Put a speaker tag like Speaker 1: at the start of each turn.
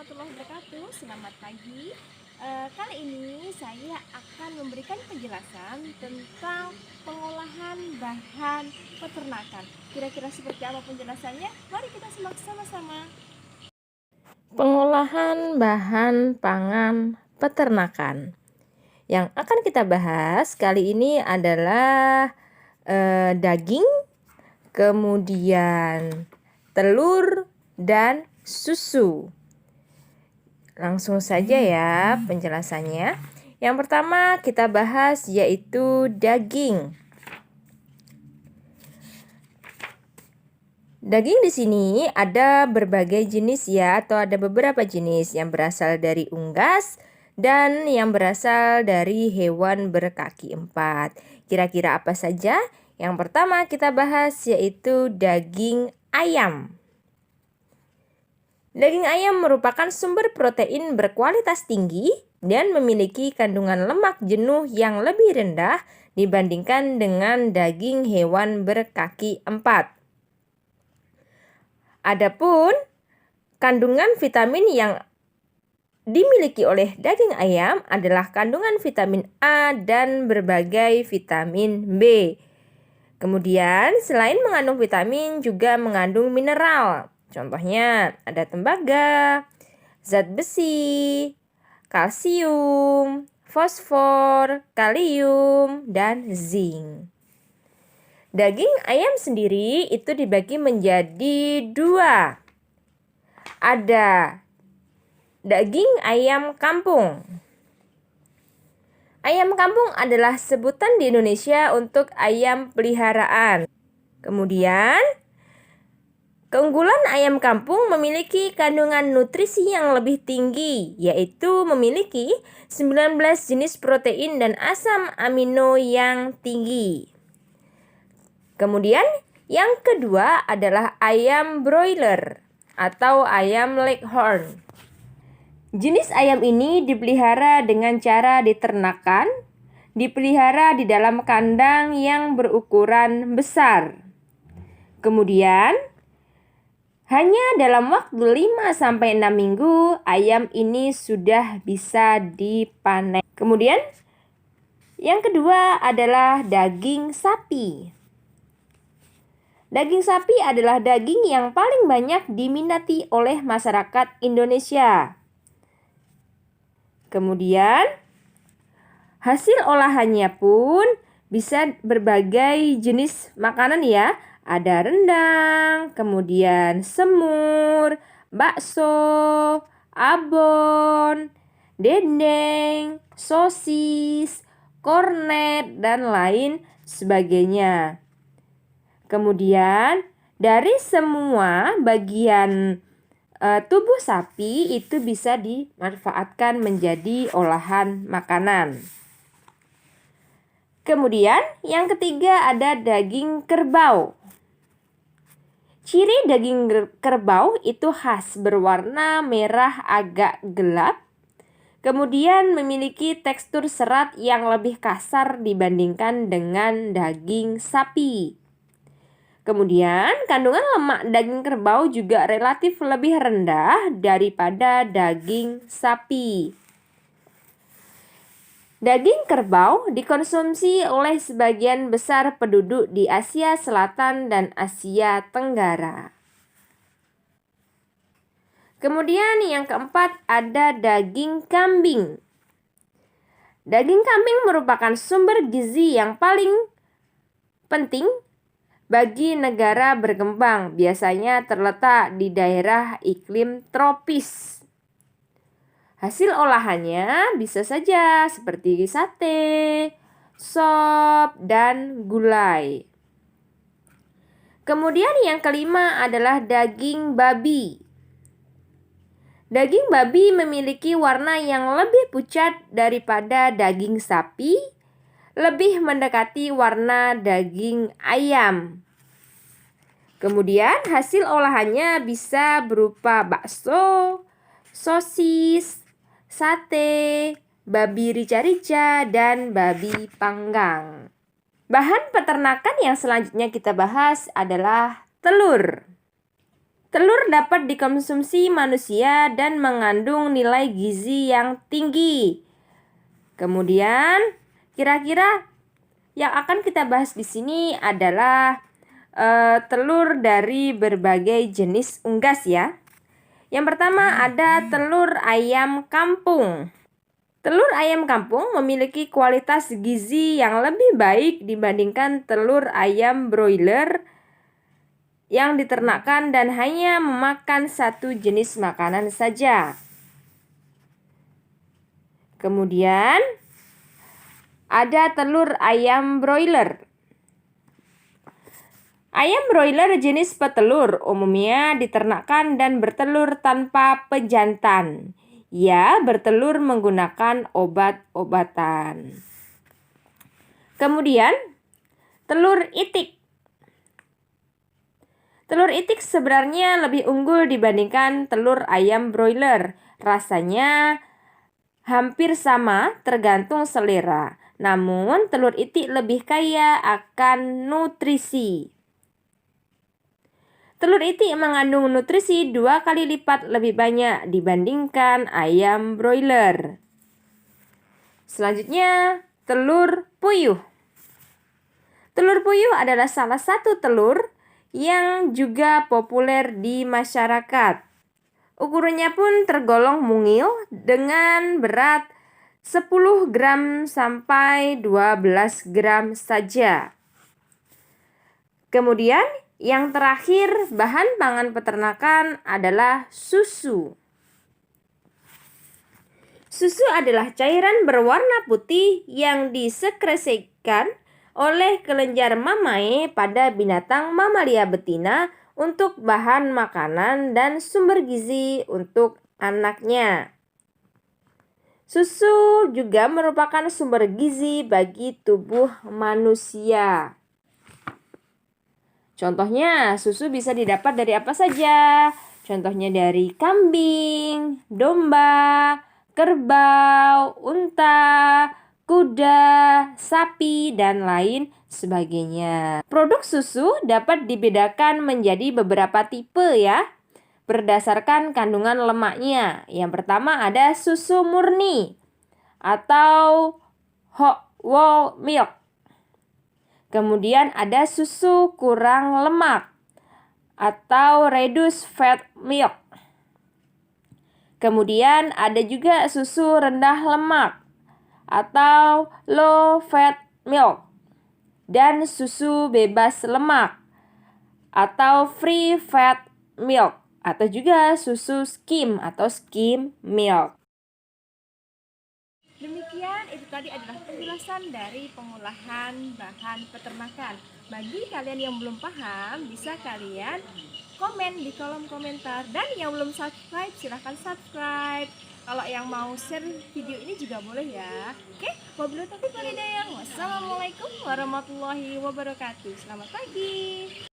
Speaker 1: warahmatullahi wabarakatuh. Selamat pagi. Kali ini saya akan memberikan penjelasan tentang pengolahan bahan peternakan. Kira-kira seperti apa penjelasannya? Mari kita simak sama-sama.
Speaker 2: Pengolahan bahan pangan peternakan. Yang akan kita bahas kali ini adalah daging, kemudian telur, dan susu. Langsung saja ya penjelasannya. Yang pertama kita bahas yaitu daging. Daging di sini ada berbagai jenis ya, atau ada beberapa jenis yang berasal dari unggas dan yang berasal dari hewan berkaki 4. Kira-kira apa saja? Yang pertama kita bahas yaitu daging ayam. Daging ayam merupakan sumber protein berkualitas tinggi dan memiliki kandungan lemak jenuh yang lebih rendah dibandingkan dengan daging hewan berkaki 4. Adapun kandungan vitamin yang dimiliki oleh daging ayam adalah kandungan vitamin A dan berbagai vitamin B. Kemudian selain mengandung vitamin juga mengandung mineral. Contohnya ada tembaga, zat besi, kalsium, fosfor, kalium, dan zinc. Daging ayam sendiri itu dibagi menjadi 2. Ada daging ayam kampung. Ayam kampung adalah sebutan di Indonesia untuk ayam peliharaan. Kemudian, keunggulan ayam kampung memiliki kandungan nutrisi yang lebih tinggi, yaitu memiliki 19 jenis protein dan asam amino yang tinggi. Kemudian, yang kedua adalah ayam broiler atau ayam leghorn. Jenis ayam ini dipelihara dengan cara diternakan, dipelihara di dalam kandang yang berukuran besar. Kemudian, hanya dalam waktu 5-6 minggu, ayam ini sudah bisa dipanen. Kemudian, yang kedua adalah daging sapi. Daging sapi adalah daging yang paling banyak diminati oleh masyarakat Indonesia. Kemudian, hasil olahannya pun bisa berbagai jenis makanan ya. Ada rendang, kemudian semur, bakso, abon, dendeng, sosis, kornet, dan lain sebagainya. Kemudian, dari semua bagian tubuh sapi itu bisa dimanfaatkan menjadi olahan makanan. Kemudian yang ketiga ada daging kerbau. Ciri daging kerbau itu khas berwarna merah agak gelap. Kemudian memiliki tekstur serat yang lebih kasar dibandingkan dengan daging sapi. Kemudian, kandungan lemak daging kerbau juga relatif lebih rendah daripada daging sapi. Daging kerbau dikonsumsi oleh sebagian besar penduduk di Asia Selatan dan Asia Tenggara. Kemudian yang keempat ada daging kambing. Daging kambing merupakan sumber gizi yang paling penting bagi negara berkembang, biasanya terletak di daerah iklim tropis. Hasil olahannya bisa saja seperti sate, sop, dan gulai. Kemudian yang kelima adalah daging babi. Daging babi memiliki warna yang lebih pucat daripada daging sapi, lebih mendekati warna daging ayam. Kemudian hasil olahannya bisa berupa bakso, sosis, sate, babi rica-rica, dan babi panggang. Bahan peternakan yang selanjutnya kita bahas adalah telur. Telur dapat dikonsumsi manusia dan mengandung nilai gizi yang tinggi. Kemudian, kira-kira yang akan kita bahas di sini adalah telur dari berbagai jenis unggas ya. Yang pertama ada telur ayam kampung. Telur ayam kampung memiliki kualitas gizi yang lebih baik dibandingkan telur ayam broiler yang diternakkan dan hanya memakan satu jenis makanan saja. Kemudian ada telur ayam broiler. Ayam broiler jenis petelur umumnya diternakkan dan bertelur tanpa pejantan. Ia bertelur menggunakan obat-obatan. Kemudian telur itik. Telur itik sebenarnya lebih unggul dibandingkan telur ayam broiler. Rasanya hampir sama tergantung selera. Namun telur itik lebih kaya akan nutrisi. Telur itik mengandung nutrisi 2 kali lipat lebih banyak dibandingkan ayam broiler. Selanjutnya, telur puyuh. Telur puyuh adalah salah satu telur yang juga populer di masyarakat. Ukurannya pun tergolong mungil dengan berat 10 gram sampai 12 gram saja. Kemudian yang terakhir bahan pangan peternakan adalah susu. Susu adalah cairan berwarna putih yang disekresikan oleh kelenjar mamae pada binatang mamalia betina untuk bahan makanan dan sumber gizi untuk anaknya. Susu juga merupakan sumber gizi bagi tubuh manusia. Contohnya, susu bisa didapat dari apa saja? Contohnya dari kambing, domba, kerbau, unta, kuda, sapi, dan lain sebagainya. Produk susu dapat dibedakan menjadi beberapa tipe ya, berdasarkan kandungan lemaknya. Yang pertama ada susu murni atau whole milk. Kemudian ada susu kurang lemak atau reduced fat milk. Kemudian ada juga susu rendah lemak atau low fat milk dan susu bebas lemak atau free fat milk atau juga susu skim atau skim milk.
Speaker 1: Demikian itu tadi adalah penjelasan dari pengolahan bahan peternakan. Bagi kalian yang belum paham, bisa kalian komen di kolom komentar. Dan yang belum subscribe, silahkan subscribe. Kalau yang mau share video ini juga boleh ya. Oke, wabillahi taufiq wal hidayah. Wassalamualaikum warahmatullahi wabarakatuh. Selamat pagi.